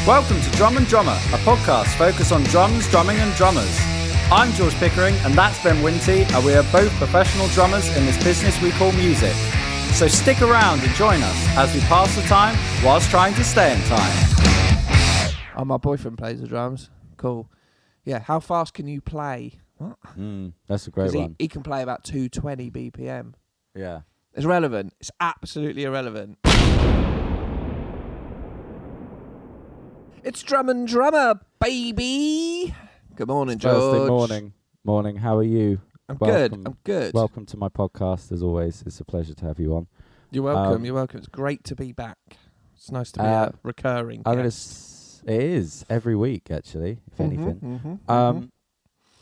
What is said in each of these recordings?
Welcome to Drum and Drummer, a podcast focused on drums, drumming and drummers. I'm George Pickering and that's Ben Winty, and we are both professional drummers in this business we call music. So stick around and join us as we pass the time whilst trying to stay in time. Oh, my boyfriend plays the drums. Cool. Yeah, how fast can you play? What? That's a great one. He can play about 220 BPM. Yeah. It's relevant. It's absolutely irrelevant. It's Drum and Drummer, baby. Good morning, George. Thursday morning. How are you? I'm Welcome. good. Welcome to my podcast, as always. It's a pleasure to have you on. You're welcome. It's great to be back. It's nice to be a recurring guest. It is every week, actually, if anything.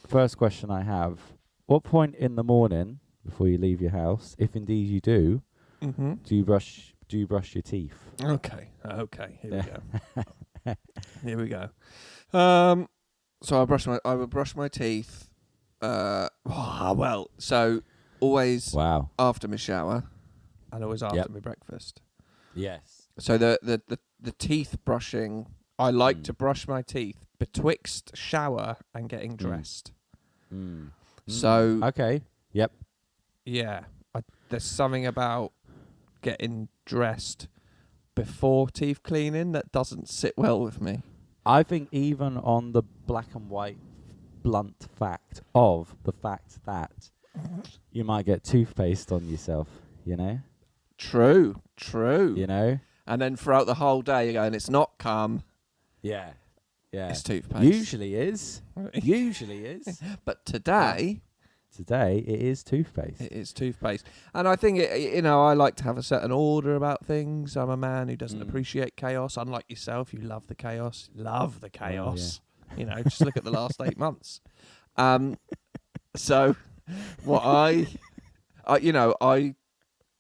First question I have: what point in the morning before you leave your house, if indeed you do, do you brush your teeth? Okay. Here we go. So I will brush my teeth. So always after my shower, and always after my breakfast. Yes. So the teeth brushing, I like to brush my teeth betwixt shower and getting dressed. So okay. Yep. Yeah, there's something about getting dressed before teeth cleaning that doesn't sit well with me. I think even on the black and white blunt fact of the fact that you might get toothpaste on yourself, you know? True. You know? And then throughout the whole day you're going, it's not cum. Yeah. It's toothpaste. Usually is. But today it is toothpaste. It is toothpaste. And I think, I like to have a certain order about things. I'm a man who doesn't appreciate chaos. Unlike yourself, you love the chaos. Just look at the last 8 months. So what I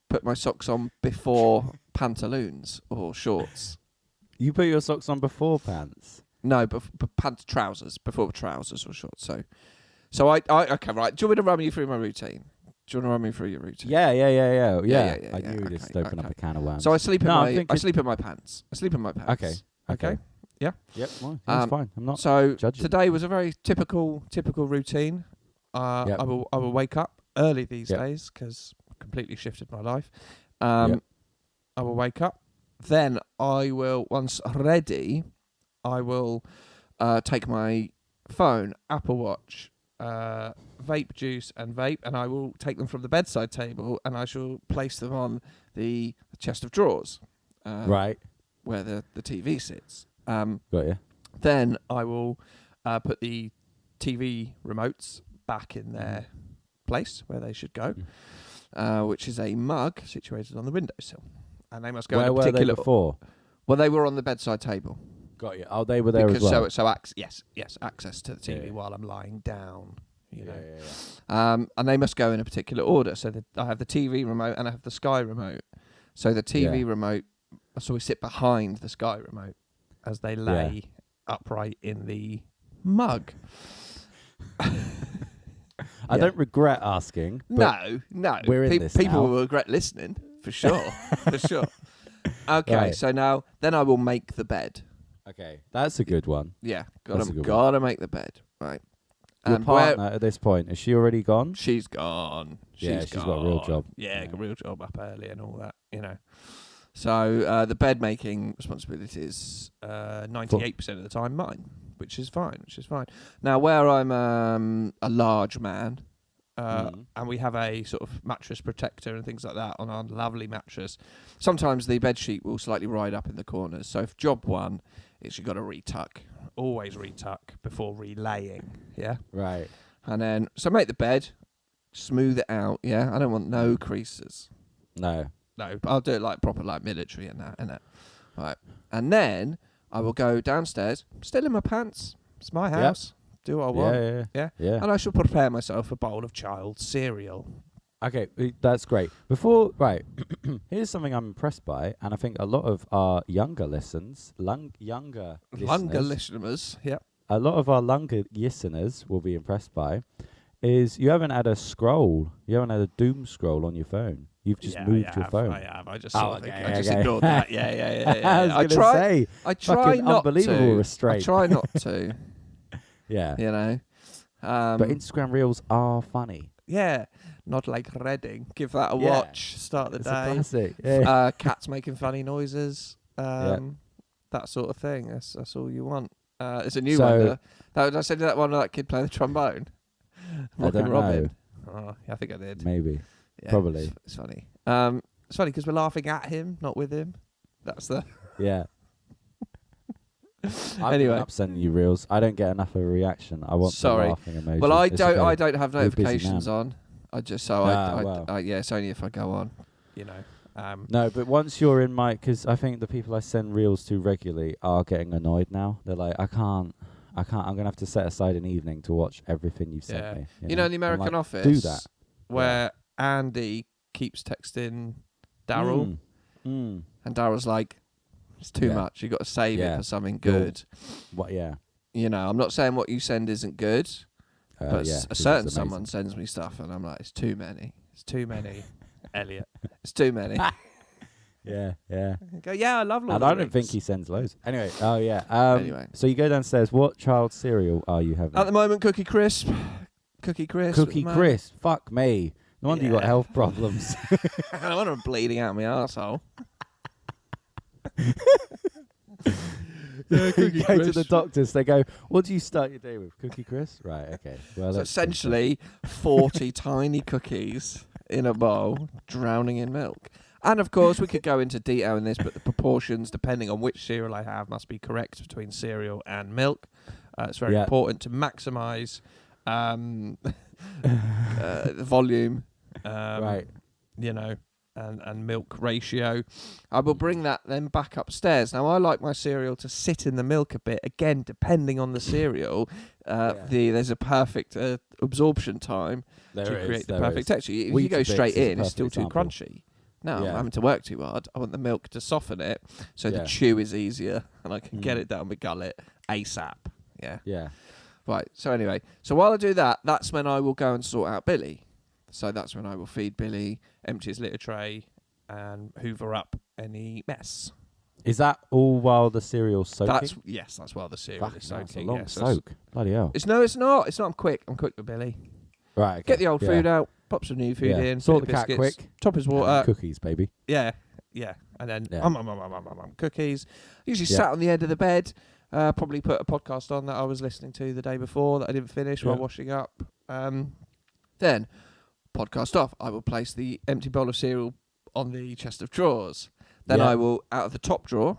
put my socks on before pantaloons or shorts. You put your socks on before pants? No, trousers, before trousers or shorts. So I okay, right. Do you want me to run you through my routine? Do you want to run me through your routine? Yeah. I knew okay, just open up a can of worms. So I sleep in my pants. Okay. Yeah. Yep. Well, that's fine. I'm not. So judging. Today was a very typical routine. I will wake up early these days because I've completely shifted my life. I will wake up. Then I will, once ready, I will take my phone, Apple Watch, vape juice and vape, and I will take them from the bedside table and I shall place them on the chest of drawers, right, where the TV sits. Got you. Then I will put the TV remotes back in their place where they should go, which is a mug situated on the windowsill, and they must go. Where were they before? Well, they were on the bedside table. Got you. Oh, they were there as well. Access to the TV while I'm lying down. You know. Yeah. And they must go in a particular order. So I have the TV remote and I have the Sky remote. So the TV remote, so we sit behind the Sky remote as they lay upright in the mug. I don't regret asking. No. We're in this people now. will regret listening for sure. Okay, right. So then I will make the bed. Okay, that's a good one. Yeah, gotta make the bed, right? Your partner at this point, is she already gone? She's gone. She's got a real job. Yeah, got a real job up early and all that, So the bed making responsibility is 98% of the time mine, which is fine. Now, where I'm a large man, and we have a sort of mattress protector and things like that on our lovely mattress, sometimes the bed sheet will slightly ride up in the corners. So if job one is you've got to retuck, always retuck before relaying, yeah? Right. And then, so make the bed, smooth it out, yeah? I don't want no creases. No, but I'll do it like proper, like military and that. Right. And then I will go downstairs, still in my pants. It's my house. Do what I want. Yeah. And I shall prepare myself a bowl of child cereal. Okay, that's great. Here's something I'm impressed by, and I think a lot of our younger listeners, a lot of our younger listeners will be impressed by, is you haven't had a doom scroll on your phone. You've just moved your phone. I have. I just okay. ignored that. Yeah. I was gonna say, I try not unbelievable to. restraint. I try not to. Yeah. You know. But Instagram Reels are funny. Yeah. Not like Reading. Give that a watch. Start the It's day. a classic. Yeah. Cats making funny noises. That sort of thing. That's all you want. It's a new one. Did I say that one of that kid playing the trombone? I don't Robin. know. Oh, yeah, I think I did. Maybe. Yeah, Probably. It's funny. It's funny because we're laughing at him, not with him. That's the... Yeah. Anyway. I'm sending you Reels. I don't get enough of a reaction. I want the laughing emoji. Well, I It's don't. okay. I don't have You're a busy notifications man. on. I just Wow. it's only if I go on. You know. No, but once you're in my, because I think the people I send Reels to regularly are getting annoyed now. They're like, I can't. I'm gonna have to set aside an evening to watch everything you've sent me. You know, in the American Office, do that. Where Andy keeps texting Daryl, and Daryl's like, "It's too much. You got to save it for something good." What? Yeah. You know, I'm not saying what you send isn't good, but a certain someone someone sends me stuff, and I'm like, "It's too many. It's too many." Elliot, it's too many. Yeah. I go, I love Lord And of I the don't Rings. think he sends loads. Anyway, Anyway. So you go downstairs. What child cereal are you having? At the moment, Cookie Crisp. Cookie Crisp. Cookie Crisp. Fuck me. No wonder you got health problems. I want them bleeding out my arsehole. You go to the doctors. They go, "What do you start your day with? Cookie Crisp?" Right. Okay. Well, So that's essentially, 40 tiny cookies in a bowl, drowning in milk. And of course, we could go into detail in this, but the proportions, depending on which cereal I have, must be correct between cereal and milk. It's very important to maximise the volume, right. You know, and milk ratio. I will bring that then back upstairs. Now, I like my cereal to sit in the milk a bit. Again, depending on the cereal, there's a perfect absorption time to create the perfect texture. If you go straight in, it's still too crunchy. No, I'm having to work too hard. I want the milk to soften it so the chew is easier and I can get it down my gullet ASAP. Yeah. Right, so anyway, while I do that, that's when I will go and sort out Billy. So that's when I will feed Billy, empty his litter tray, and hoover up any mess. Is that all while the cereal's soaking? That's while the cereal is soaking. That's a long soak. Bloody hell. It's not. I'm quick. I'm quick with Billy. Right. Okay. Get the old food out, pop some new food in, sort the biscuits, cat quick. top his water. Cookies, baby. Yeah. And then cookies. Usually sat on the end of the bed. Probably put a podcast on that I was listening to the day before that I didn't finish while washing up. Then, podcast off. I will place the empty bowl of cereal on the chest of drawers. Then I will, out of the top drawer,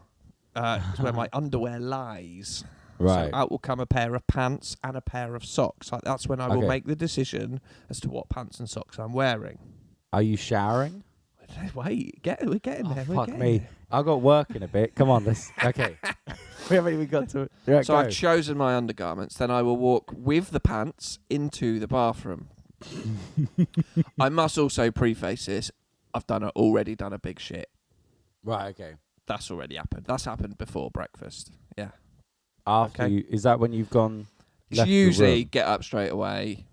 is where my underwear lies. Right. So out will come a pair of pants and a pair of socks. That's when I will make the decision as to what pants and socks I'm wearing. Are you showering? Wait, we're getting there. Fuck me. I've got work in a bit. Come on, okay. We haven't even got to it. Right, so I've chosen my undergarments. Then I will walk with the pants into the bathroom. I must also preface this. I've already done a big shit. Right, okay. That's already happened. That's happened before breakfast. Yeah. After you, is that when you've gone? It's usually get up straight away,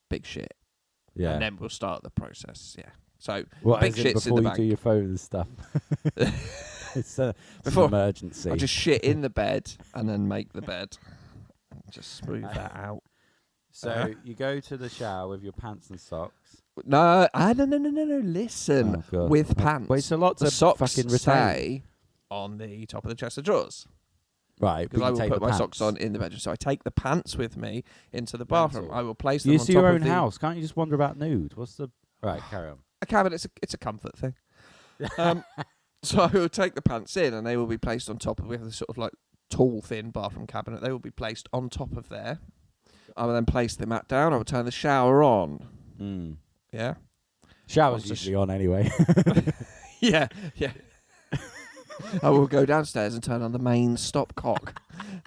big shit. Yeah. And then we'll start the process. Yeah. So big shit's in the bank. Before you do your phone and stuff. It's an emergency. I just shit in the bed and then make the bed. Just smooth that out. So you go to the shower with your pants and socks. No. Listen, with pants. Wait, it's a lot to socks fucking retain. Stay on the top of the chest of drawers. Right, because I will put my socks on in the bedroom. So I take the pants with me into the bathroom. I will place them on top of the... You see your own house. Can't you just wander about nude? What's the... Right, carry on. A cabinet, it's a comfort thing. So I will take the pants in and they will be placed on top of... We have this sort of like tall, thin bathroom cabinet. They will be placed on top of there. I will then place the mat down. I will turn the shower on. Yeah? Shower's usually on anyway. Yeah. I will go downstairs and turn on the main stopcock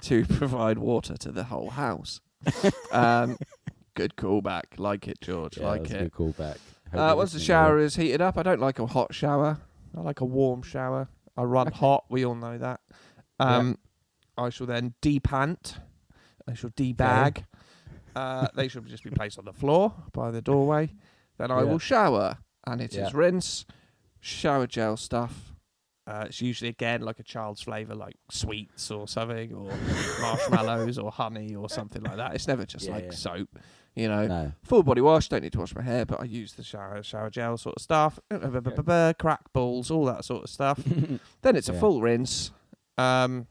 to provide water to the whole house. Good callback. Like it, George. Yeah, like it. Good callback. Once the shower is heated up, I don't like a hot shower. I like a warm shower. I run hot. We all know that. I shall then de-pant. I shall de-bag. They should just be placed on the floor by the doorway. Then I will shower. and it is rinse, shower gel stuff. It's usually, again, like a child's flavour, like sweets or something, or marshmallows or honey or something like that. It's never just soap, you know. No. Full body wash, don't need to wash my hair, but I use the shower gel sort of stuff. Crack balls, all that sort of stuff. Then it's a full rinse, and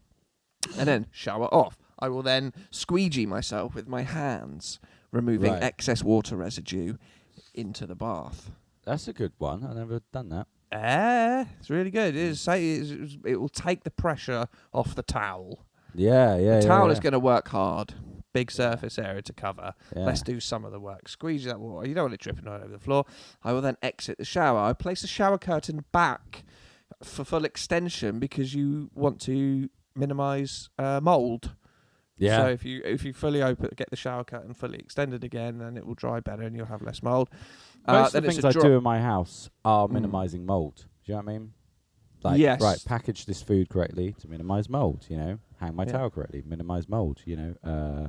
then shower off. I will then squeegee myself with my hands, removing excess water residue into the bath. That's a good one. I've never done that. It's really good. It will take the pressure off the towel. The towel is going to work hard. Big surface area to cover. Let's do some of the work. Squeeze that water. You don't want it dripping right over the floor. I will then exit the shower. I place the shower curtain back for full extension because you want to minimise mould. Yeah. So if you fully get the shower curtain fully extended again, then it will dry better and you'll have less mould. Most of the things I do in my house are minimising mould. Do you know what I mean? Like, yes. Right, package this food correctly to minimise mould, you know. Hang my towel correctly, minimise mould, you know.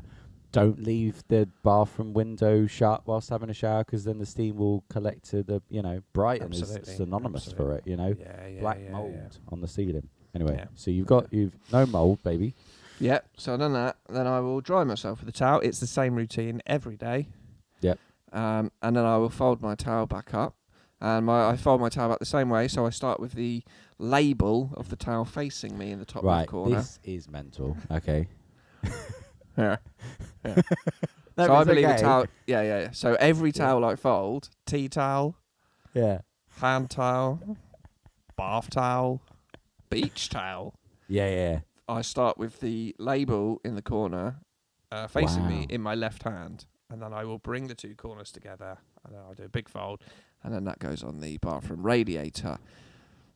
Don't leave the bathroom window shut whilst having a shower because then the steam will collect to the, you know, Brighton is synonymous for it, you know. Black mould on the ceiling. Anyway, so you've no mould, baby. Yep, so I've done that. Then I will dry myself with the towel. It's the same routine every day. Yep. And then I will fold my towel back up. And I fold my towel back the same way. So I start with the label of the towel facing me in the top left corner. This is mental. Okay. Yeah. No, so I believe a towel. Yeah. So every towel I fold, tea towel, hand towel, bath towel, beach towel. Yeah. I start with the label in the corner facing me in my left hand, and then I will bring the two corners together, and then I'll do a big fold, and then that goes on the bathroom radiator.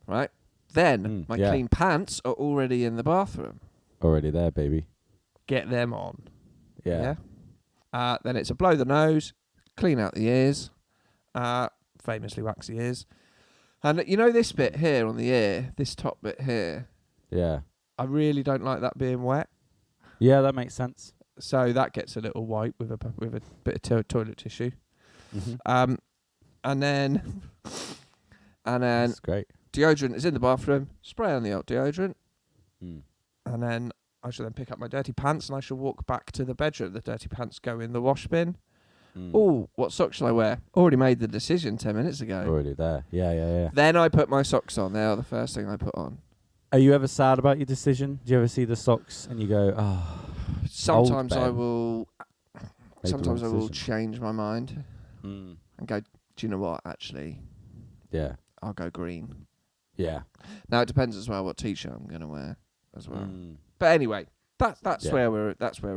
Right? Then my clean pants are already in the bathroom. Already there, baby. Get them on. Yeah. Then it's a blow the nose, clean out the ears, famously waxy ears. And you know this bit here on the ear, this top bit here? Yeah. I really don't like that being wet. Yeah, that makes sense. So that gets a little wipe with a bit of toilet tissue. Mm-hmm. And then That's great. Deodorant is in the bathroom. Spray on the old deodorant. Mm. And then I shall then pick up my dirty pants and I shall walk back to the bedroom. The dirty pants go in the wash bin. Oh, what socks shall I wear? Already made the decision 10 minutes ago. Already there. Yeah. Then I put my socks on. They are the first thing I put on. Are you ever sad about your decision? Do you ever see the socks and you go, oh... Sometimes I will change my mind and go, do you know what, actually? Yeah. I'll go green. Yeah. Now it depends as well what t-shirt I'm going to wear as well. But anyway, that's where we're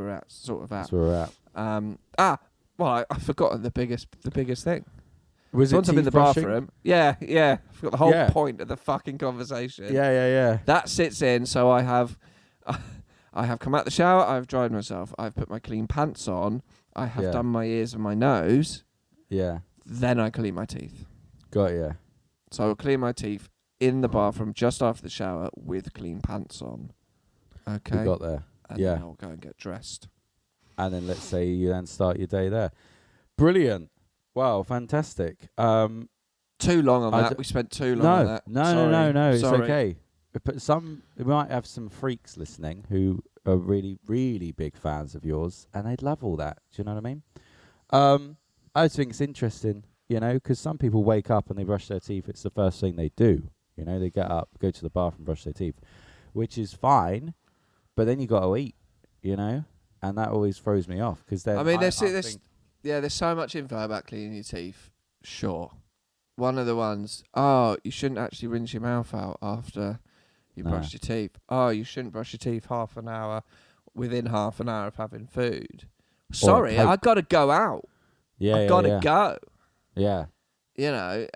at, sort of at. That's where we're at. Well, I've forgotten the biggest thing. Was Once it I'm in the brushing? bathroom, I forgot the whole point of the fucking conversation. Yeah. That sits in, so I have come out the shower, I've dried myself, I've put my clean pants on, I have done my ears and my nose. Yeah. Then I clean my teeth. Got ya. So I'll clean my teeth in the bathroom just after the shower with clean pants on. Okay. You got there. And then I'll go and get dressed. And then let's say you then start your day there. Brilliant. Wow, fantastic. Too long on that. We spent too long on that. No. It's Sorry. okay. But we might have some freaks listening who are really, really big fans of yours, and they'd love all that. Do you know what I mean? I just think it's interesting, you know, because some people wake up and they brush their teeth. It's the first thing they do. You know, they get up, go to the bathroom, brush their teeth, which is fine. But then you got to eat, you know, and that always throws me off because then. I mean, there's so much info about cleaning your teeth. Sure, one of the ones. Oh, you shouldn't actually rinse your mouth out after you brush your teeth. Oh, you shouldn't brush your teeth within half an hour of having food. Sorry, I got to go out. I got to go. Yeah. You know,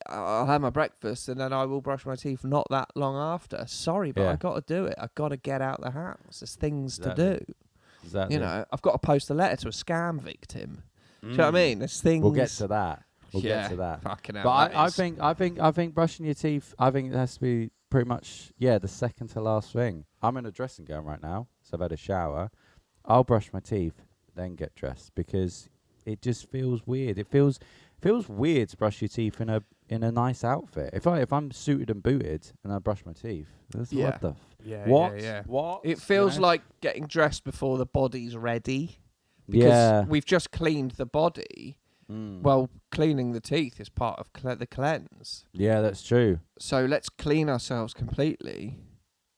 I'll have my breakfast and then I will brush my teeth not that long after. Sorry, but I got to do it. I got to get out the house. There's things to do. Exactly. You know, I've got to post a letter to a scam victim. Do you know what I mean? There's things. We'll get to that. Get to that. Fucking hell. But I think brushing your teeth, I think it has to be pretty much the second to last thing. I'm in a dressing gown right now, so I've had a shower. I'll brush my teeth, then get dressed because it just feels weird. It feels feels weird to brush your teeth in a nice outfit. If I'm suited and booted and I brush my teeth, what the what? It feels like getting dressed before the body's ready. Because we've just cleaned the body. Well, cleaning the teeth is part of the cleanse. Yeah, that's true. So let's clean ourselves completely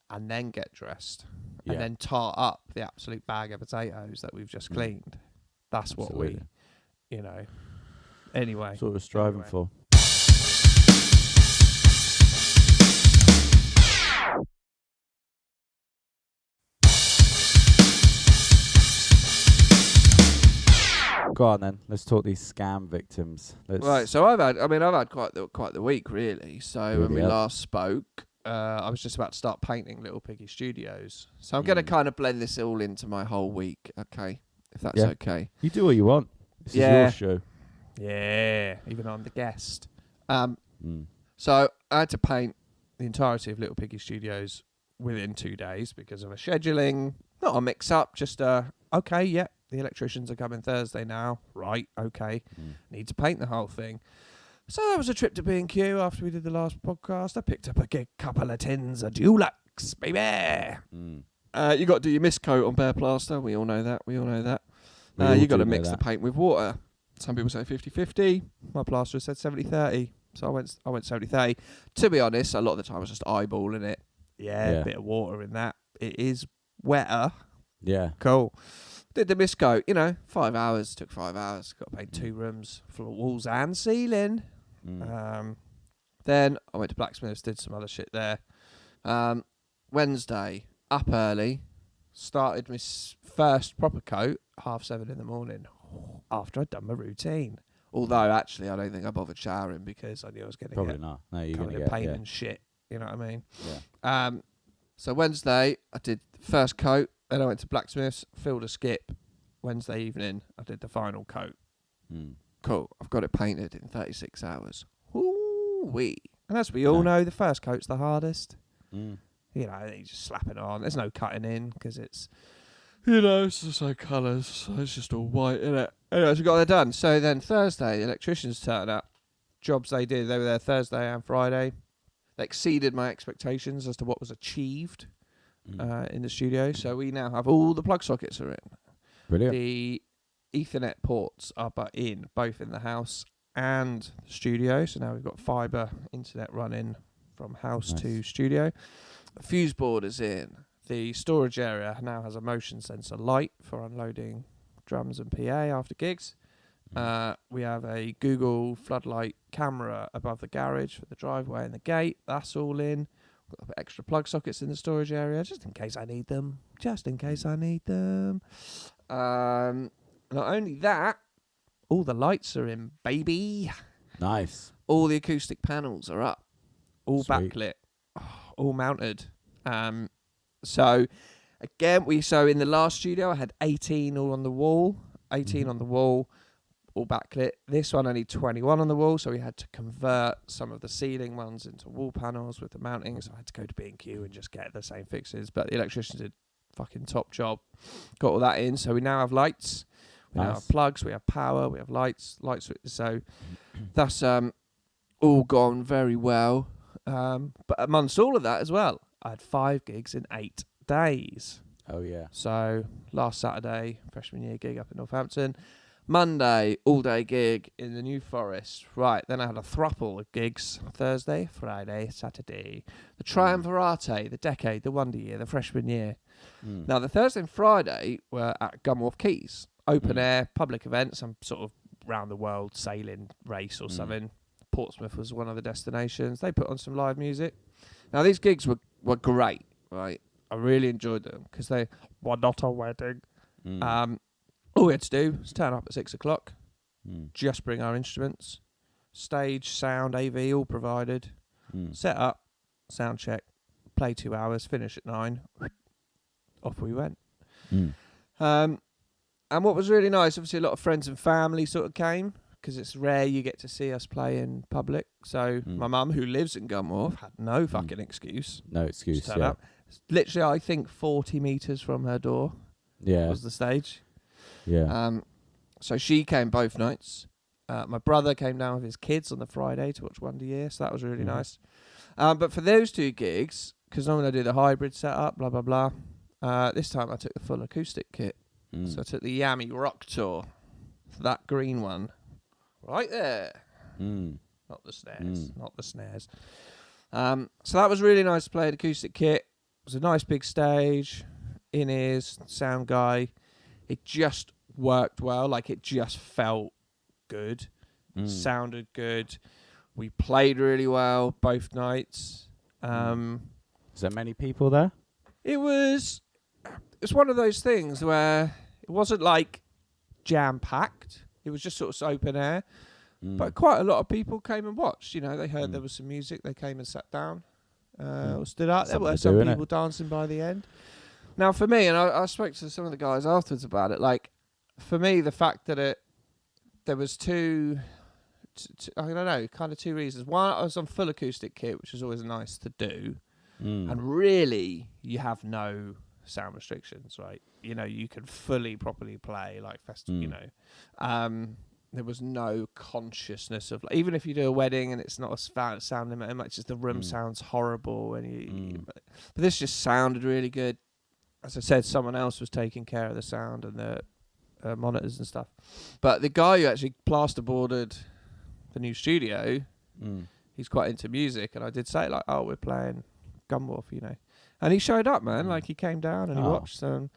and then get dressed. And then tart up the absolute bag of potatoes that we've just cleaned. That's what we, anyway. That's what we're striving for. Go on then. Let's talk these scam victims. Right. So I've had quite the week really. So when we last spoke, I was just about to start painting Little Piggy Studios. So I'm going to kind of blend this all into my whole week. Okay, if that's okay. You do what you want. This is your show. Yeah. Even though I'm the guest. So I had to paint the entirety of Little Piggy Studios within 2 days because of a scheduling, not a mix-up, just the electricians are coming Thursday now. Right, okay. Need to paint the whole thing. So that was a trip to B&Q after we did the last podcast. I picked up a couple of tins of Dulux, baby. You got to do your mist coat on bare plaster. We all know that. You got to mix the paint with water. Some people say 50-50. My plasterer said 70-30. So I went 70-30. To be honest, a lot of the time I was just eyeballing it. A bit of water in that. It is wetter. Yeah. Cool. Did the mist coat, 5 hours. Took 5 hours. Got to paint 2 rooms, floor, walls and ceiling. Then I went to Blacksmiths, did some other shit there. Wednesday, up early, started my first proper coat, 7:30 in the morning, after I'd done my routine. Although, actually, I don't think I bothered showering because I knew I was going to get not. No, you're going to get paint and shit. You know what I mean? Yeah. So Wednesday, I did the first coat. Then I went to Blacksmiths, filled a skip. Wednesday evening, I did the final coat. Cool. I've got it painted in 36 hours. Woo-wee. And as we all know, the first coat's the hardest. You just slap it on. There's no cutting in because it's, it's just like colours. So it's just all white, innit? Anyway, so we got that done. So then Thursday, the electricians turned up. Jobs they did, they were there Thursday and Friday. They exceeded my expectations as to what was achieved in the studio. So we now have all the plug sockets are in. Brilliant. The Ethernet ports are in both in the house and the studio. So now we've got fibre internet running from house to studio. The fuse board is in. The storage area now has a motion sensor light for unloading drums and PA after gigs. We have a Google floodlight camera above the garage for the driveway and the gate. That's all in. We've got extra plug sockets in the storage area just in case I need them. Not only that, all the lights are in, baby. Nice. All the acoustic panels are up. All Sweet. backlit. All mounted. So in the last studio I had 18 all on the wall. 18 on the wall, all backlit. This one only 21 on the wall, so we had to convert some of the ceiling ones into wall panels with the mounting. So I had to go to B&Q and just get the same fixes. But the electrician did fucking top job. Got all that in. So we now have lights. We now have plugs. We have power. We have lights. So that's all gone very well. But amongst all of that as well, I had 5 gigs in 8 days. Oh, yeah. So last Saturday, freshman year gig up in Northampton. Monday, all-day gig in the New Forest. Right, then I had a thruple of gigs. Thursday, Friday, Saturday. The Triumvirate, the Decade, the Wonder Year, the freshman year. Now, the Thursday and Friday were at Gunwharf Quays. Open air, public event, some sort of round-the-world sailing race or something. Portsmouth was one of the destinations. They put on some live music. Now, these gigs were great, right? I really enjoyed them because they were not a wedding. All we had to do was turn up at 6 o'clock, just bring our instruments, stage, sound, AV, all provided, set up, sound check, play 2 hours, finish at 9, off we went. And what was really nice, obviously a lot of friends and family sort of came, because it's rare you get to see us play in public. So my mum, who lives in Gunwharf, had no fucking excuse. No excuse, to turn up. Literally, I think 40 metres from her door was the stage. Yeah. So she came both nights. My brother came down with his kids on the Friday to watch Wonder Year, so that was really nice. But for those 2 gigs, because normally I do the hybrid setup, blah, blah, blah, this time I took the full acoustic kit. So I took the Yami Rock Tour, that green one, right there. Not the snares, not the snares. So that was really nice to play the acoustic kit. It was a nice big stage, in-ears, sound guy. It just worked well, like it just felt good, sounded good. We played really well both nights. Is there many people there? It's one of those things where it wasn't like jam-packed. It was just sort of open air. But quite a lot of people came and watched. You know, they heard there was some music. They came and sat down or stood up. There were some people dancing by the end. Now, for me, and I spoke to some of the guys afterwards about it, like, for me, the fact that there was two I don't know, kind of 2 reasons. One, I was on full acoustic kit, which is always nice to do. And really, you have no sound restrictions, right? You know, you can fully, properly play like festival, you know. There was no consciousness of, like, even if you do a wedding and it's not a sound limit, it's just the room sounds horrible. But this just sounded really good. As I said, someone else was taking care of the sound and the monitors and stuff. But the guy who actually plasterboarded the new studio, he's quite into music, and I did say, like, oh, we're playing Gunwolf, you know. And he showed up, man. Like, he came down and he watched, and,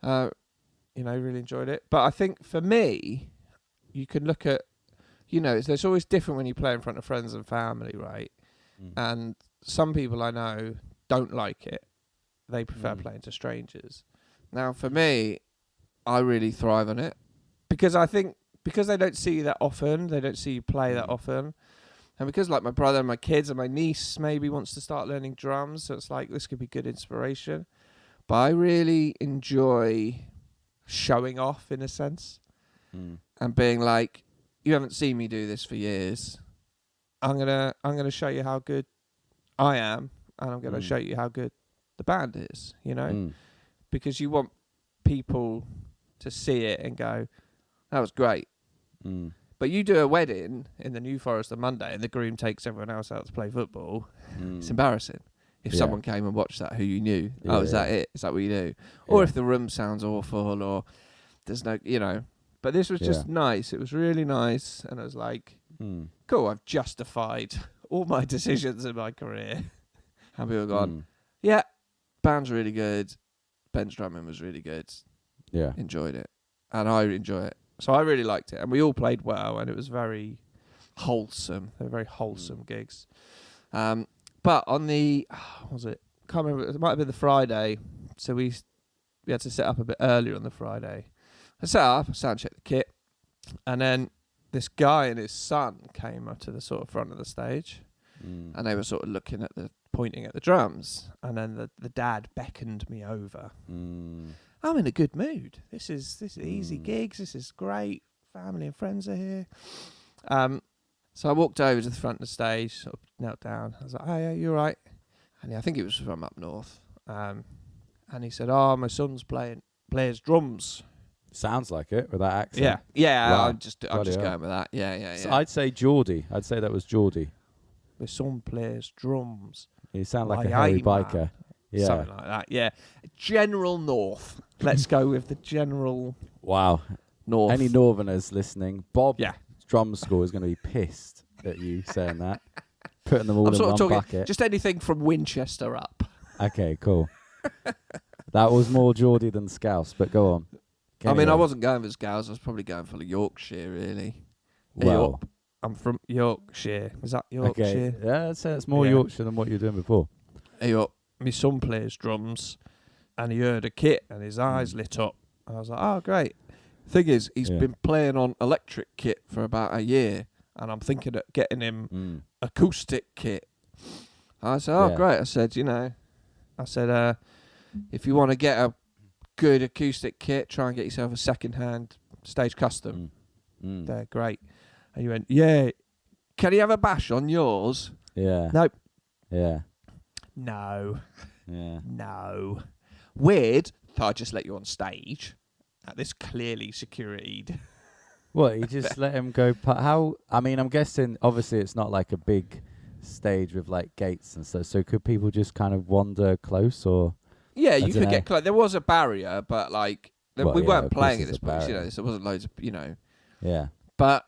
you know, really enjoyed it. But I think for me, you can look at, you know, it's always different when you play in front of friends and family, right? And some people I know don't like it. They prefer playing to strangers. Now, for me, I really thrive on it because I think because they don't see you that often, they don't see you play that often, and because, like, my brother and my kids and my niece maybe wants to start learning drums, so it's like this could be good inspiration. But I really enjoy showing off in a sense and being like, you haven't seen me do this for years. I'm gonna show you how good I am, and I'm gonna show you how good the band is, you know, because you want people to see it and go, that was great. But you do a wedding in the New Forest on Monday and the groom takes everyone else out to play football. It's embarrassing. If someone came and watched that who you knew, is that it? Is that what you do? Or if the room sounds awful, or there's no, you know. But this was just nice. It was really nice. And I was like, cool, I've justified all my decisions in my career. And people have gone, yeah, band's really good. Ben's drumming was really good. Yeah. Enjoyed it. And I enjoy it. So I really liked it. And we all played well, and it was very wholesome. They were very wholesome gigs. But on the, what was it? Can't remember. It might have been the Friday. So we had to set up a bit earlier on the Friday. I set up, sound checked the kit, and then this guy and his son came up to the sort of front of the stage, and they were sort of pointing at the drums, and then the dad beckoned me over. I'm in a good mood. This is easy gigs. This is great. Family and friends are here. So I walked over to the front of the stage, sort of knelt down. I was like, "Oh yeah, you're right." And I think it was from up north. And he said, "Oh, my son's plays drums." Sounds like it with that accent. Yeah. Wow. I'm just going with that. Yeah. So I'd say Geordie. I'd say that was Geordie. My son plays drums. You sound like a hairy biker. Yeah. Something like that. Yeah. General North. Let's go with the general. Wow. North. Any Northerners listening? Bob. Yeah. Drum school is going to be pissed at you saying that. Putting them all I'm in sort one of talking bucket. just anything from Winchester up. Okay, cool. That was more Geordie than Scouse, but go on. I mean, I wasn't going for Scouse. I was probably going for Yorkshire, really. Well, I'm from Yorkshire. Is that Yorkshire? Okay. Yeah, I'd say it's more Yorkshire than what you were doing before. My son plays drums, and he heard a kit, and his eyes lit up. And I was like, oh, great. Thing is, he's been playing on electric kit for about a year, and I'm thinking of getting him acoustic kit. I said, oh, great. I said, if you want to get a good acoustic kit, try and get yourself a second-hand stage custom. They're great. And you went, yeah. Can you have a bash on yours? Yeah. Nope. Yeah. No. Yeah. No. Weird. Thought I'd just let you on stage at this clearly securityed What, you just let him go? How? I mean, I'm guessing. Obviously, it's not like a big stage with like gates and stuff. So could people just kind of wander close, or? Yeah, I you could dunno. get close. There was a barrier, but like Well, we yeah, weren't of course playing at there's this a place. barrier. So there wasn't loads of Yeah. But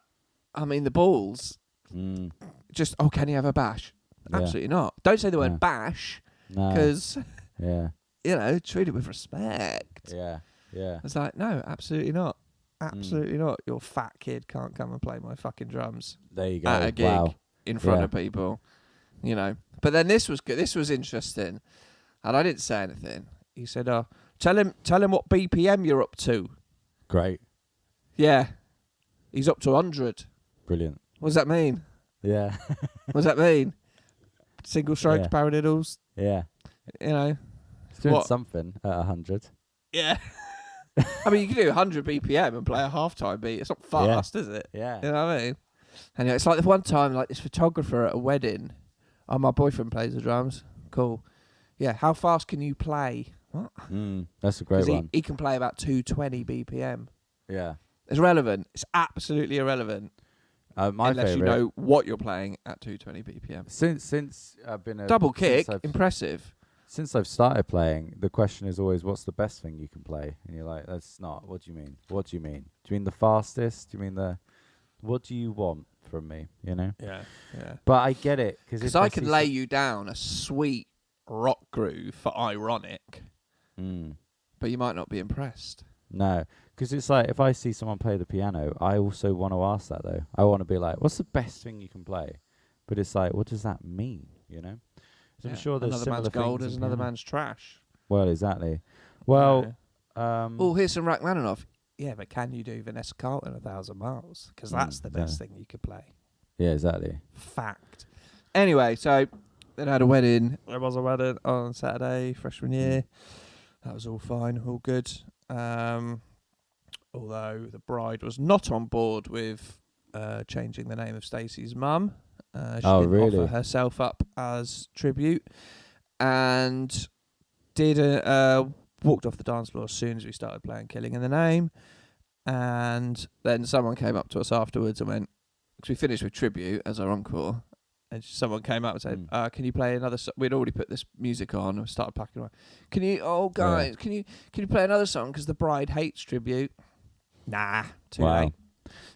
I mean, the balls. Mm. Just can you have a bash? Yeah. Absolutely not. Don't say the word No. bash No. because Yeah. treat it with respect. Yeah. Yeah. It's like no, absolutely not. Absolutely not. Your fat kid can't come and play my fucking drums There you go. at a gig Wow. in front Yeah. of people. But then this was good. This was interesting, and I didn't say anything. He said, tell him what BPM you're up to." Great. Yeah, he's up to 100. Brilliant. What does that mean? Yeah. What does that mean? Single strokes, Yeah. paradiddles. Yeah. It's doing What? something at 100. Yeah. I mean, you can do 100 BPM and play a halftime beat. It's not fast, is it? Yeah. You know what I mean? And it's like the one time, like this photographer at a wedding. Oh, my boyfriend plays the drums. Cool. Yeah. How fast can you play? What? That's a great 'Cause one. he can play about 220 BPM. Yeah. It's irrelevant. It's absolutely irrelevant My unless favorite. you know what you're playing at 220 BPM. Since I've been Double kick, since I've, impressive. since I've started playing, the question is always, what's the best thing you can play? And you're like, that's not. What do you mean? What do you mean? Do you mean the fastest? Do you mean the? What do you want from me? You know. Yeah. But I get it Because I could lay you down a sweet rock groove for ironic, but you might not be impressed. No, because it's like if I see someone play the piano, I also want to ask that though. I want to be like, what's the best thing you can play? But it's like, what does that mean? You know. So I'm sure there's another similar man's gold things is in another piano. man's trash. Well, exactly. Well, Oh, here's some Rachmaninoff. Yeah, but can you do Vanessa Carlton 1,000 miles? Because that's the best thing you could play. yeah, exactly. Fact. Anyway, so then I had a wedding. There was a wedding on Saturday, freshman year. That was all fine, all good. Although the bride was not on board with changing the name of Stacey's mum. She didn't really? offer herself up as tribute, and did walked off the dance floor as soon as we started playing "Killing in the Name." And then someone came up to us afterwards and went, because we finished with tribute as our encore, and someone came up and said, "Can you play another song?" We'd already put this music on and started packing away. Can you play another song because the bride hates tribute? Nah, too late.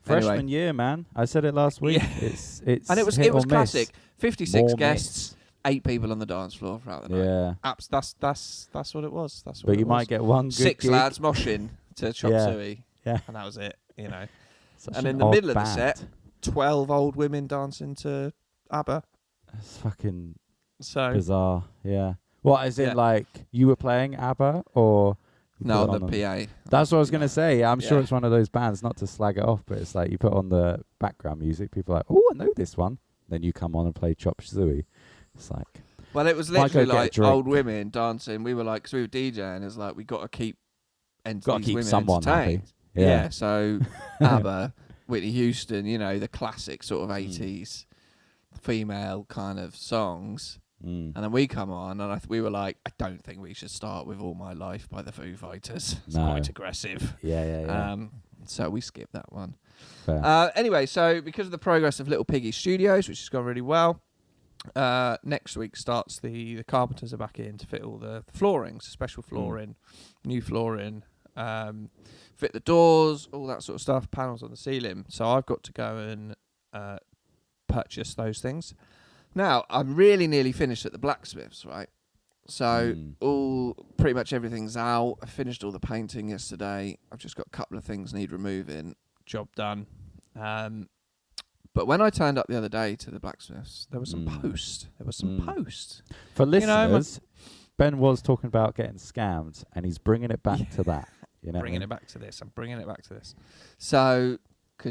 Freshman Anyway. year, man. I said it last week. Yeah. It's And it was hit or miss. classic. 56 More guests, 8 people on the dance floor throughout the night. Yeah. That's what it was. That's what But it you was. might get one good 6 gig. lads moshing to Chop Yeah. Suey. Yeah. And that was it, you know. Such And an in the odd middle of the band. set, 12 old women dancing to ABBA. It's fucking So bizarre. Yeah. What, as in Yeah. like you were playing ABBA or? you no, put it on the PA. That's what I was going to say. Yeah, I'm sure Yeah. it's one of those bands, not to slag it off, but it's like you put on the background music, people are like, oh, I know this one. Then you come on and play Chop Suey. It's like, Well, it was Might go literally get a like drink. old women dancing. We were like, because we were DJing, it's like we got to keep these women someone happy. entertained. Yeah. So ABBA, Whitney Houston, you know, the classic sort of 80s female kind of songs. And then we come on, and we were like, I don't think we should start with All My Life by the Foo Fighters. It's No. quite aggressive. Yeah. So we skipped that one. Fair. Anyway, so because of the progress of Little Piggy Studios, which has gone really well, next week starts the carpenters are back in to fit all the floorings, special flooring, new flooring, fit the doors, all that sort of stuff, panels on the ceiling. So I've got to go and purchase those things. Now, I'm really nearly finished at the blacksmiths, right? So pretty much everything's out. I finished all the painting yesterday. I've just got a couple of things need removing. Job done. But when I turned up the other day to the blacksmiths, there was some post. There was some post. For You know, listeners, Ben was talking about getting scammed, and he's bringing it back to that. You know, Bringing it back to this. I'm bringing it back to this. So, so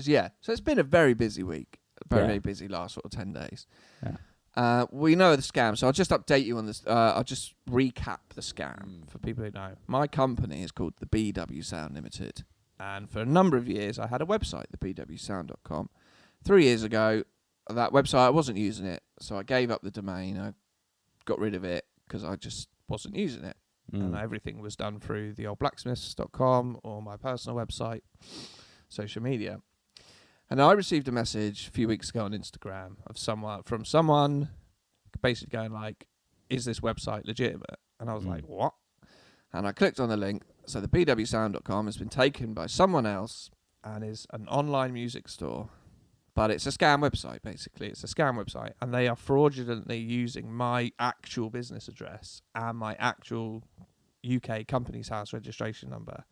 it's been a very busy week. Very busy last sort of 10 days. Yeah. We know the scam, so I'll just update you on this. I'll just recap the scam for people who know. My company is called the BW Sound Limited, and for a number of years I had a website, thebwsound.com. 3 years ago, that website, I wasn't using it, so I gave up the domain. I got rid of it because I just wasn't using it, and everything was done through the old blacksmiths.com or my personal website, social media. And I received a message a few weeks ago on Instagram of someone basically going like, is this website legitimate? And I was like, what? And I clicked on the link. So the bwsound.com has been taken by someone else and is an online music store. But it's a scam website, basically. It's a scam website. And they are fraudulently using my actual business address and my actual UK company's house registration number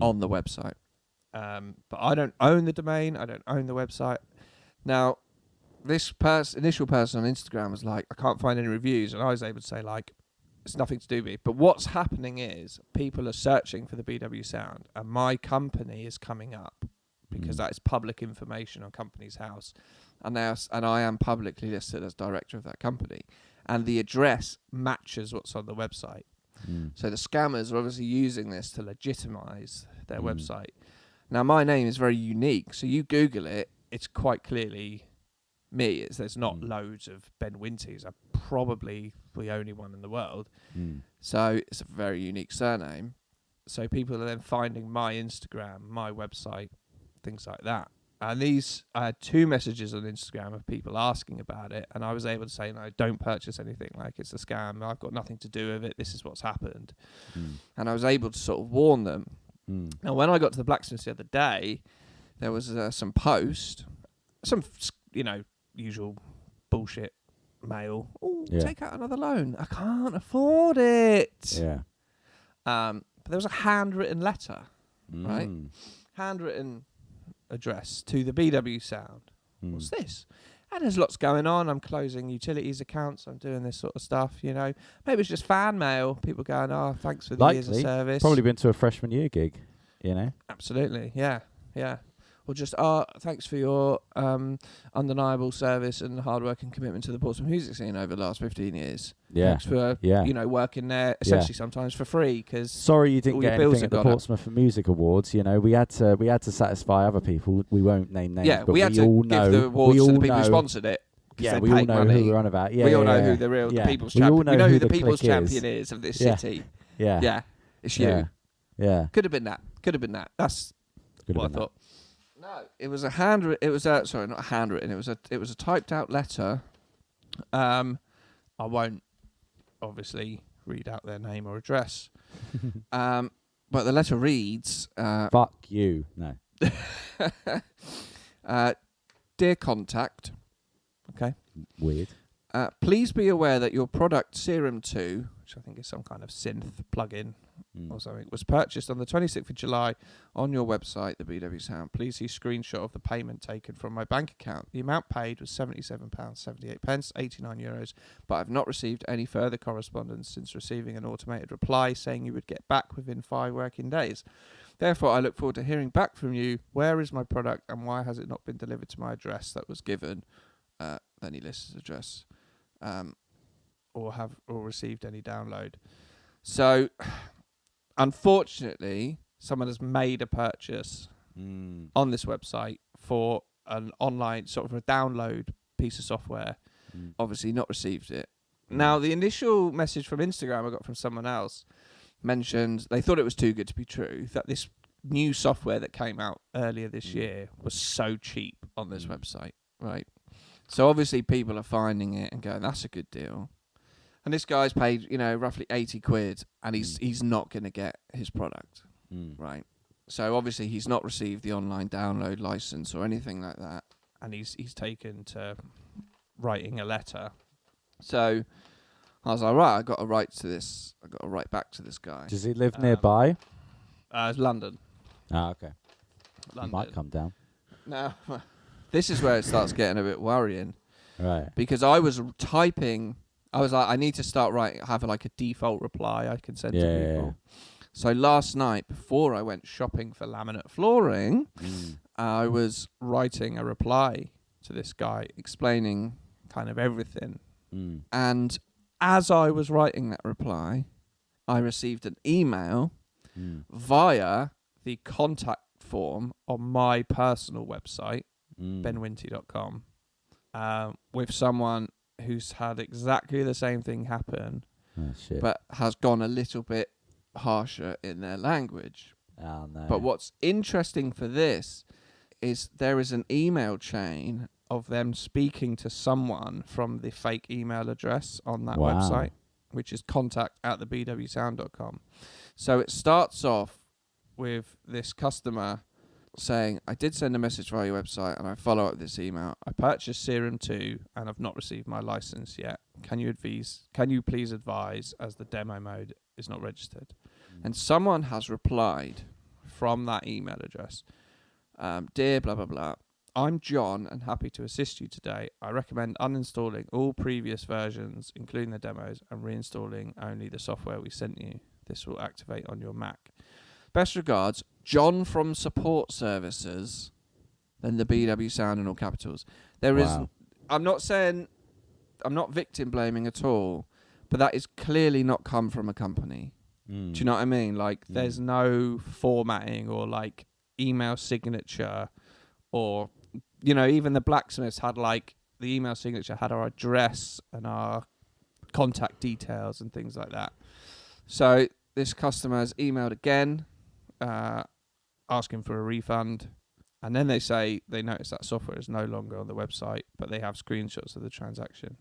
on the website. But I don't own the domain. I don't own the website. Now, this initial person on Instagram was like, I can't find any reviews. And I was able to say, like, it's nothing to do with me. But what's happening is people are searching for the BW Sound, and my company is coming up because that is public information on Company's House. And I am publicly listed as director of that company. And the address matches what's on the website. So the scammers are obviously using this to legitimize their website. Now, my name is very unique. So you Google it, it's quite clearly me. There's not loads of Ben Winties. I'm probably the only one in the world. So it's a very unique surname. So people are then finding my Instagram, my website, things like that. And I had 2 messages on Instagram of people asking about it, and I was able to say, no, don't purchase anything. Like, it's a scam. I've got nothing to do with it. This is what's happened. And I was able to sort of warn them. Now, when I got to the blacksmith the other day, there was some post, some, usual bullshit mail. Oh, take out another loan. I can't afford it. Yeah. But there was a handwritten letter, right? Handwritten address to the BW Sound. What's this? And there's lots going on. I'm closing utilities accounts. I'm doing this sort of stuff, Maybe it's just fan mail. People going, oh, thanks for the years of service. Probably been to a freshman year gig, Absolutely, yeah. Or just, thanks for your undeniable service and hard work and commitment to the Portsmouth music scene over the last 15 years. Yeah. Thanks for, working there essentially sometimes for free. Cause sorry you didn't get anything at the Portsmouth Music Awards. We had to satisfy other people. We won't name names. Yeah, but we had to give the awards to the people who sponsored it. Yeah, we all know who we're on about. Yeah, we all know who the people's champion. We know who the people's champion is of this city. Yeah, it's you. Yeah, could have been that. That's what I thought. No, it was a handwritten. It was sorry, not a handwritten. It was a typed out letter. I won't obviously read out their name or address. But the letter reads, "Fuck you." No. Dear contact. Okay. Weird. Please be aware that your product Serum 2, which I think is some kind of synth plugin or something, was purchased on the 26th of July on your website, the BW Sound. Please see screenshot of the payment taken from my bank account. The amount paid was £77.78, €89, but I've not received any further correspondence since receiving an automated reply saying you would get back within 5 working days. Therefore, I look forward to hearing back from you. Where is my product and why has it not been delivered to my address that was given? Then he lists his address. Or received any download. So, unfortunately, someone has made a purchase on this website for an online sort of a download piece of software. Obviously, not received it. Now, the initial message from Instagram I got from someone else mentioned they thought it was too good to be true, that this new software that came out earlier this year was so cheap on this website, right? So obviously people are finding it and going, that's a good deal. And this guy's paid, roughly 80 quid and he's not going to get his product, right? So obviously he's not received the online download license or anything like that. And he's taken to writing a letter. So I was like, right, I got to write back to this guy. Does he live nearby? It's London. Ah, okay. London. He might come down. No. This is where it starts getting a bit worrying. Right. Because I was typing, I was like, I need to start have like a default reply I can send to people. Yeah. So last night, before I went shopping for laminate flooring, I was writing a reply to this guy explaining kind of everything. And as I was writing that reply, I received an email via the contact form on my personal website, benwinty.com, with someone who's had exactly the same thing happen, but has gone a little bit harsher in their language. Oh, no. But what's interesting for this is there is an email chain of them speaking to someone from the fake email address on that website, which is contact@thebwsound.com. So it starts off with this customer saying, I did send a message via your website and I follow up this email. I purchased Serum 2 and I've not received my license yet. Can you please advise as the demo mode is not registered? And someone has replied from that email address, dear blah, blah, blah. I'm John and happy to assist you today. I recommend uninstalling all previous versions, including the demos, and reinstalling only the software we sent you. This will activate on your Mac. Best regards, John from Support Services, then the BW Sound in all capitals. I'm not victim blaming at all, but that is clearly not come from a company. Do you know what I mean? Like, there's no formatting or like email signature, or, you know, even the blacksmiths had like the email signature had our address and our contact details and things like that. So this customer has emailed again, asking for a refund, and then they say they notice that software is no longer on the website, but they have screenshots of the transaction.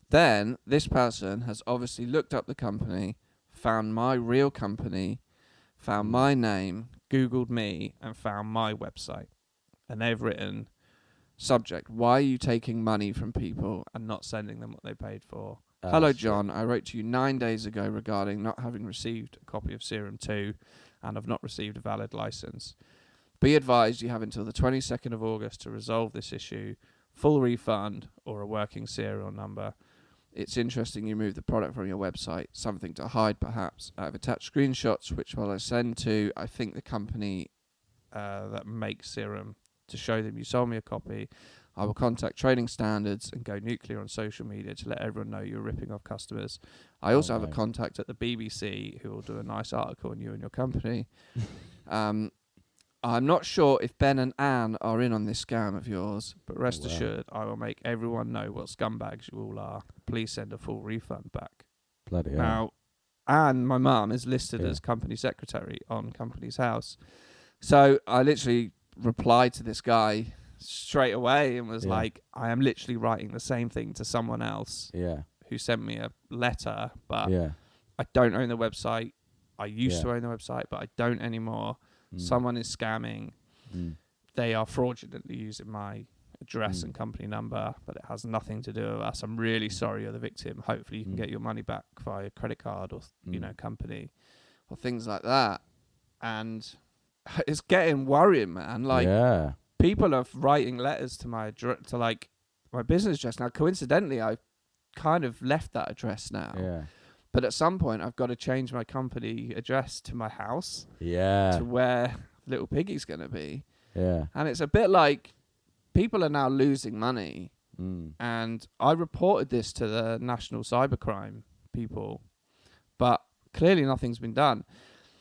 Then this person has obviously looked up the company, found my real company, found my name, Googled me, and found my website. And they've written, subject, why are you taking money from people and not sending them what they paid for? Hello, John. I wrote to you 9 days ago regarding not having received a copy of Serum 2 and have not received a valid license. Be advised you have until the 22nd of August to resolve this issue, full refund or a working serial number. It's interesting you moved the product from your website, something to hide perhaps. I've attached screenshots which will I send to, I think, the company that makes Serum to show them you sold me a copy. I will contact trading standards and go nuclear on social media to let everyone know you're ripping off customers. I also have a contact at the BBC who will do a nice article on you and your company. I'm not sure if Ben and Anne are in on this scam of yours, but rest assured I will make everyone know what scumbags you all are. Please send a full refund back. Bloody hell. Now, Anne, my mum, is listed as company secretary on Company's House. So I literally replied to this guy straight away and was like, I am literally writing the same thing to someone else who sent me a letter, but I don't own the website. I used to own the website, but I don't anymore. Someone is scamming. They are fraudulently using my address and company number, but it has nothing to do with us. I'm really sorry you're the victim. Hopefully you can get your money back via credit card or company or things like that. And it's getting worrying, man. Like, people are writing letters to my my business address. Now, coincidentally, I kind of left that address now. But at some point, I've got to change my company address to my house. To where Little Piggy's going to be. And it's a bit like people are now losing money. And I reported this to the national cybercrime people, but clearly nothing's been done.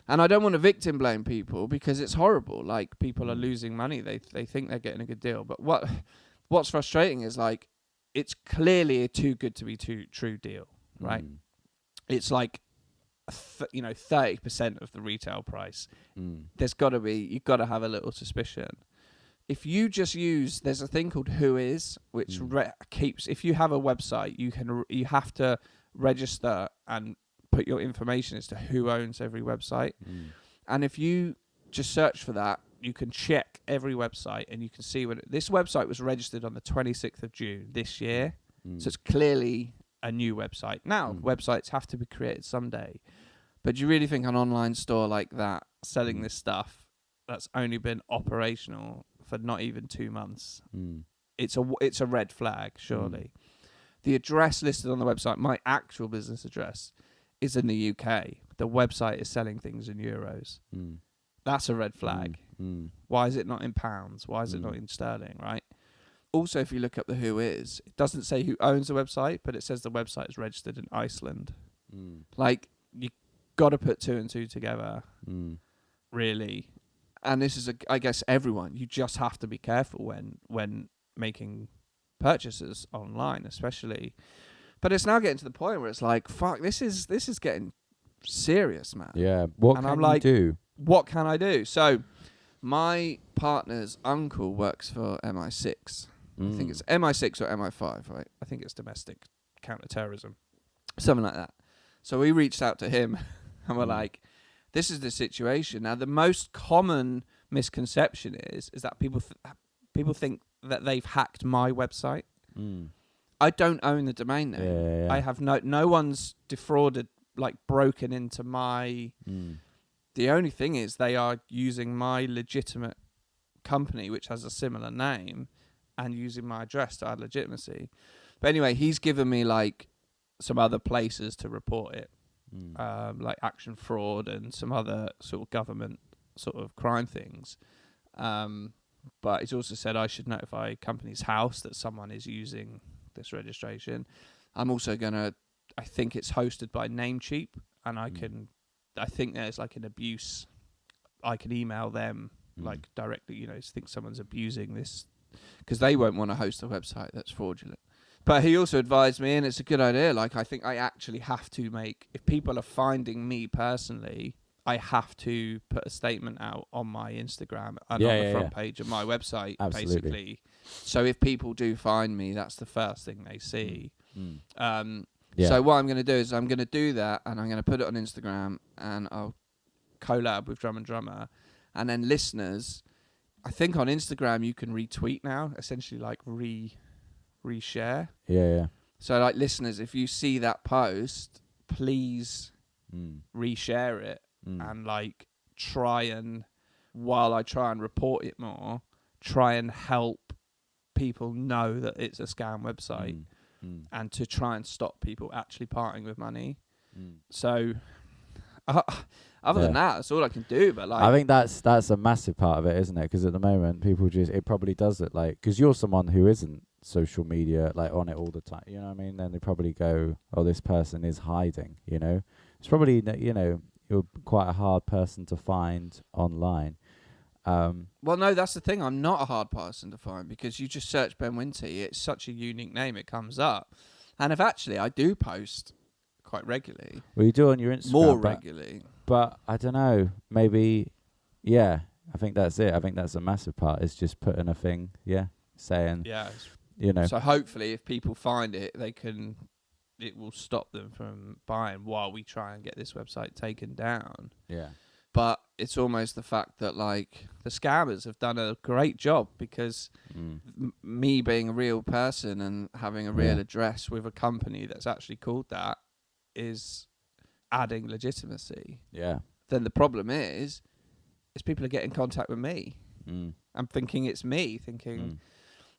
And I don't want to victim blame people because it's horrible. Like, people are losing money. They think they're getting a good deal. But what's frustrating is, like, it's clearly a too good to be true deal, right? It's like, 30% of the retail price. You've got to have a little suspicion. If you just there's a thing called Whois, which keeps, if you have a website, you have to register and put your information as to who owns every website. And if you just search for that, you can check every website and you can see when this website was registered on the 26th of June this year. So it's clearly a new website. Now, websites have to be created someday. But do you really think an online store like that selling this stuff that's only been operational for not even 2 months, it's a red flag, surely. The address listed on the website, my actual business address, is in the UK. The website is selling things in euros. That's a red flag. Why is it not in pounds? Why is it not in sterling, right? Also, if you look up the Whois, it doesn't say who owns the website, but it says the website is registered in Iceland. Like, you got to put two and two together, really. And this is, I guess, everyone. You just have to be careful when making purchases online, especially. But it's now getting to the point where it's like, fuck, this is getting serious, man. Yeah. What can you do? What can I do? So my partner's uncle works for MI6. I think it's MI6 or MI5, right? I think it's domestic counter-terrorism, something like that. So we reached out to him and we're like, this is the situation. Now, the most common misconception is that people think that they've hacked my website. I don't own the domain name. I have no one's defrauded, like broken into my... The only thing is they are using my legitimate company, which has a similar name, and using my address to add legitimacy. But anyway, he's given me like some other places to report it, like Action Fraud and some other sort of government sort of crime things. But he's also said I should notify Companies House that someone is using this registration. I'm also I think it's hosted by Namecheap, and I think there's like an abuse. I can email them like directly, think someone's abusing this, because they won't want to host a website that's fraudulent. But he also advised me, and it's a good idea, like I think I actually have to if people are finding me personally, I have to put a statement out on my Instagram and on the front page of my website, basically. So if people do find me, that's the first thing they see. So what I'm going to do is I'm going to do that, and I'm going to put it on Instagram, and I'll collab with Drum and Drummer. And then listeners, I think on Instagram you can retweet now, essentially like reshare. Yeah. So like listeners, if you see that post, please reshare it and like while I try and report it more, try and help people know that it's a scam website and to try and stop people actually parting with money. So other than that, that's all I can do. But like, I think that's a massive part of it, isn't it? Because at the moment, people it probably does it like, because you're someone who isn't social media like on it all the time. You know what I mean? Then they probably go, "Oh, this person is hiding." It's probably you're quite a hard person to find online. Well, no, that's the thing. I'm not a hard person to find, because you just search Ben Winty. It's such a unique name. It comes up, and if actually I do post quite regularly. Well, you do on your Instagram more regularly. But I don't know, maybe, I think that's it. I think that's a massive part. It's just putting a thing, saying, So hopefully if people find it, it will stop them from buying while we try and get this website taken down. Yeah. But it's almost the fact that like the scammers have done a great job, because me being a real person and having a real address with a company that's actually called that is adding legitimacy. Yeah. Then the problem is people are getting in contact with me. I'm thinking it's me thinking.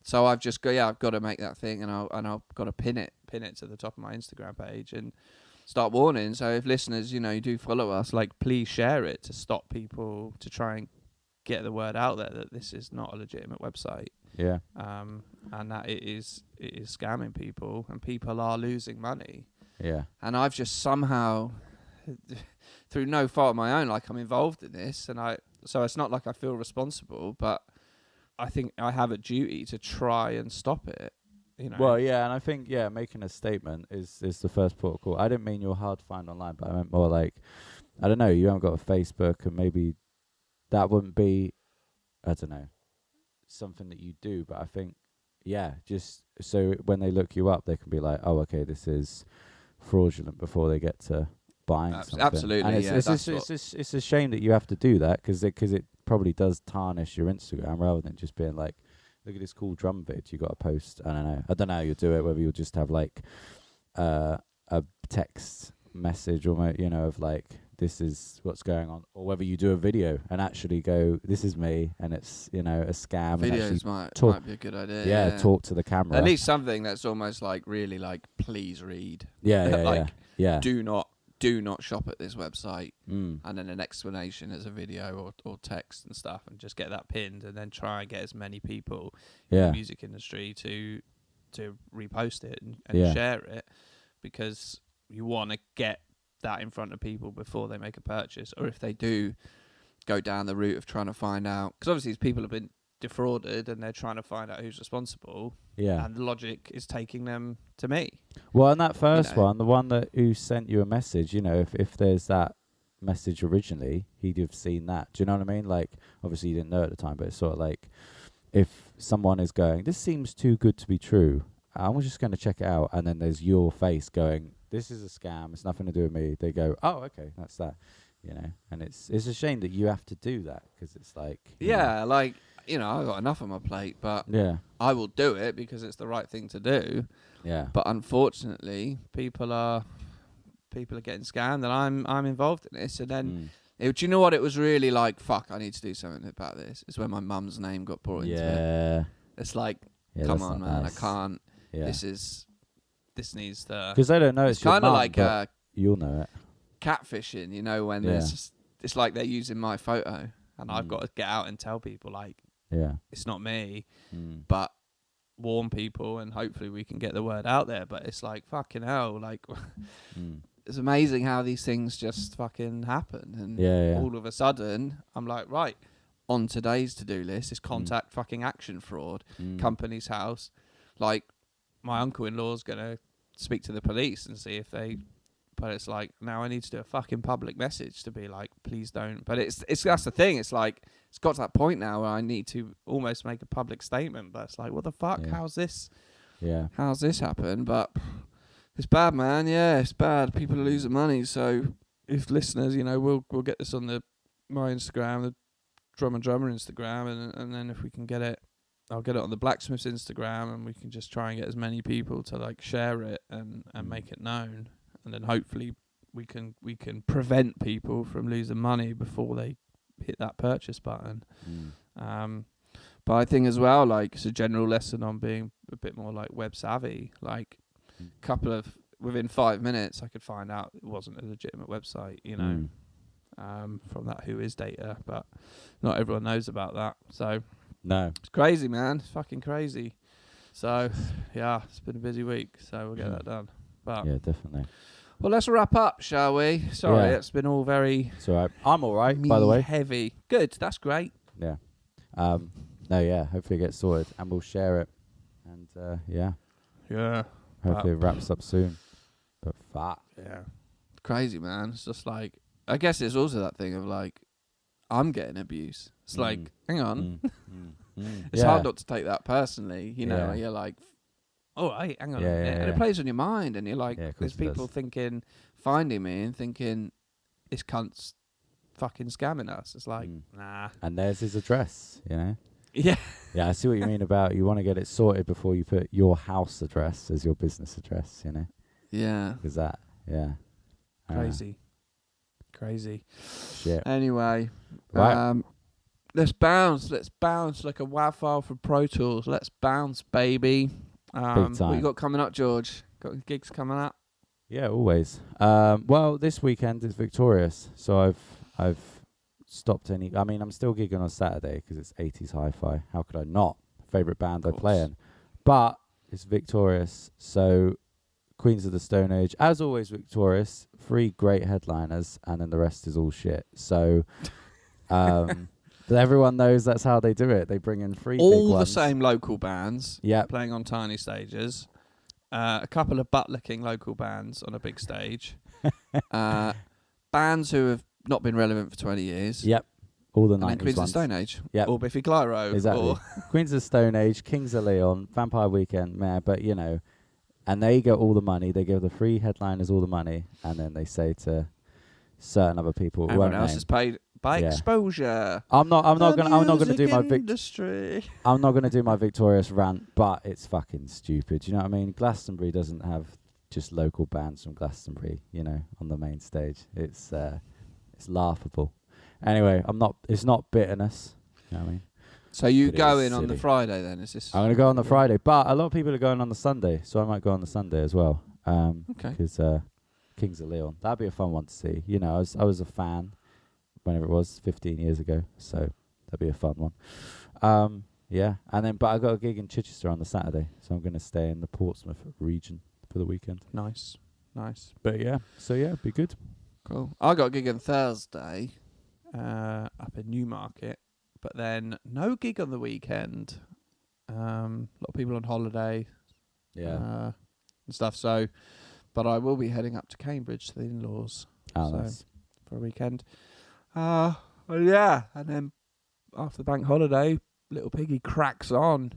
So I've just I've got to make that thing, and I've got to pin it to the top of my Instagram page and start warning. So if listeners, you do follow us, like please share it to stop people, to try and get the word out there that this is not a legitimate website. Yeah. And that it is scamming people, and people are losing money. Yeah. And I've just somehow, through no fault of my own, like I'm involved in this, so it's not like I feel responsible, but I think I have a duty to try and stop it. Well, yeah, and I think making a statement is the first port of call. I didn't mean you're hard to find online, but I meant more like, I don't know, you haven't got a Facebook, and maybe that wouldn't be, I don't know, something that you do. But I think, just so when they look you up, they can be like, oh, okay, this is fraudulent before they get to buying something. Absolutely, and it's a shame that you have to do that, because it probably does tarnish your Instagram, rather than just being like, look at this cool drum vid you got to post. I don't know how you'll do it, whether you'll just have like a text message or of like, this is what's going on, or whether you do a video and actually go, this is me, and it's a scam. Videos might be a good idea. Yeah, talk to the camera. At least something that's almost like really like, please read. Yeah. Do not shop at this website, and then an explanation as a video or text and stuff, and just get that pinned, and then try and get as many people in the music industry to repost it and share it, because you want to get that in front of people before they make a purchase, or if they do go down the route of trying to find out, because obviously these people have been defrauded and they're trying to find out who's responsible, and the logic is taking them to me. Well, and that first one, the one who sent you a message, if there's that message originally, he'd have seen that. Do you know what I mean? Like, obviously you didn't know at the time, but it's sort of like if someone is going, this seems too good to be true, I'm just going to check it out, and then there's your face going, this is a scam, it's nothing to do with me. They go, oh, okay, that's that, you know. And it's a shame that you have to do that, because it's like, yeah, like, you know, I've got enough on my plate, but I will do it because it's the right thing to do. Yeah. But unfortunately, people are getting scammed, and I'm involved in this. And then, do you know what? It was really like, fuck, I need to do something about this. It's when my mum's name got brought into it. It's like, come on, man, nice. I can't. Yeah. This needs to. Because they don't know it's kind of like you'll know it. Catfishing, you know, when it's like they're using my photo, and I've got to get out and tell people like, it's not me, but warn people, and hopefully we can get the word out there. But it's like, fucking hell, like it's amazing how these things just fucking happen, and all of a sudden I'm like, right, on today's to-do list is contact fucking action fraud, company's house. Like, my uncle-in-law's gonna speak to the police and see if they. But it's like, now I need to do a fucking public message to be like, please don't. But it's that's the thing. It's like, it's got to that point now where I need to almost make a public statement. But it's like, what the fuck? How's this? Yeah. How's this happen? But it's bad, man. Yeah, it's bad. People are losing money. So if listeners, you know, we'll get this on my Instagram, the Drummer Instagram, and then if we can get it, I'll get it on the Blacksmith's Instagram, and we can just try and get as many people to like share it and make it known. And then hopefully we can prevent people from losing money before they hit that purchase button. But I think as well, like, it's a general lesson on being a bit more like web savvy. Like, within 5 minutes, I could find out it wasn't a legitimate website, you know, from that Whois data. But not everyone knows about that. So no, it's crazy, man. It's fucking crazy. So yeah, it's been a busy week. So we'll get that done. But yeah, definitely. Well, let's wrap up, shall we? Sorry, it's been all very... It's all right. I'm all right, by the way. Heavy. Good, that's great. Yeah. Hopefully it gets sorted, and we'll share it. And, Yeah. Hopefully it wraps up soon. But fuck. Yeah. Crazy, man. It's just like... I guess it's also that thing of, like, I'm getting abuse. It's like, hang on. It's hard not to take that personally. You know, you're like... Oh, right, hang on. And it plays on your mind, and you're like, there's people finding me and thinking, this cunt's fucking scamming us. It's like, nah. And there's his address, you know? Yeah. Yeah, I see what you mean about you want to get it sorted before you put your house address as your business address, you know? Yeah. Because that, Crazy. Shit. Anyway, right. Let's bounce like a WAV file from Pro Tools. Let's bounce, baby. Big time. What you got coming up, George? Got gigs coming up? Yeah, always. Well, this weekend is Victorious, so I've stopped any. I mean, I'm still gigging on Saturday because it's 80s hi-fi. How could I not? Favorite band I play in, but it's Victorious. So Queens of the Stone Age, as always, Victorious. 3 great headliners, and then the rest is all shit. So. But everyone knows that's how they do it. They bring in 3 big ones. All the same local bands playing on tiny stages. A couple of butt-licking local bands on a big stage. Bands who have not been relevant for 20 years. Yep. All the 90s and Queens ones. of Stone Age. Yep. Or Biffy Clyro. Exactly. Queens of Stone Age, Kings of Leon, Vampire Weekend, but you know. And they get all the money. They give the 3 headliners all the money. And then they say to certain other people... Everyone else is paid... by exposure. I'm not gonna do my industry. I'm not gonna do my Victorious rant, but it's fucking stupid. You know what I mean? Glastonbury doesn't have just local bands from Glastonbury, you know, on the main stage. It's laughable. Anyway, it's not bitterness. You know what I mean? So you go in on the Friday then? Is this? I'm gonna go on the Friday, but a lot of people are going on the Sunday, so I might go on the Sunday as well. Okay. Because Kings of Leon, that'd be a fun one to see. You know, I was a fan. Whenever it was 15 years ago, so that'd be a fun one. But I got a gig in Chichester on the Saturday, so I'm going to stay in the Portsmouth region for the weekend. Nice. But be good. Cool. I got a gig on Thursday up in Newmarket, but then no gig on the weekend. A lot of people on holiday, and stuff. So, but I will be heading up to Cambridge to the in-laws. Oh, nice. for a weekend. Well, yeah, and then after the bank holiday, Little Piggy cracks on.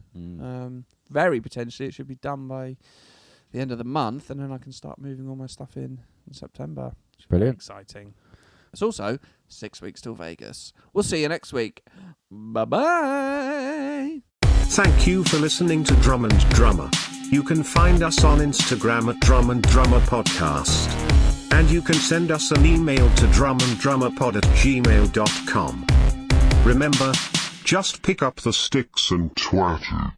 Very potentially, it should be done by the end of the month, and then I can start moving all my stuff in September. Brilliant. Exciting. It's also 6 weeks till Vegas. We'll see you next week. Bye-bye. Thank you for listening to Drum and Drummer. You can find us on Instagram at Drum and Drummer Podcast. And you can send us an email to drumanddrummerpod@gmail.com. Remember, just pick up the sticks and twat it.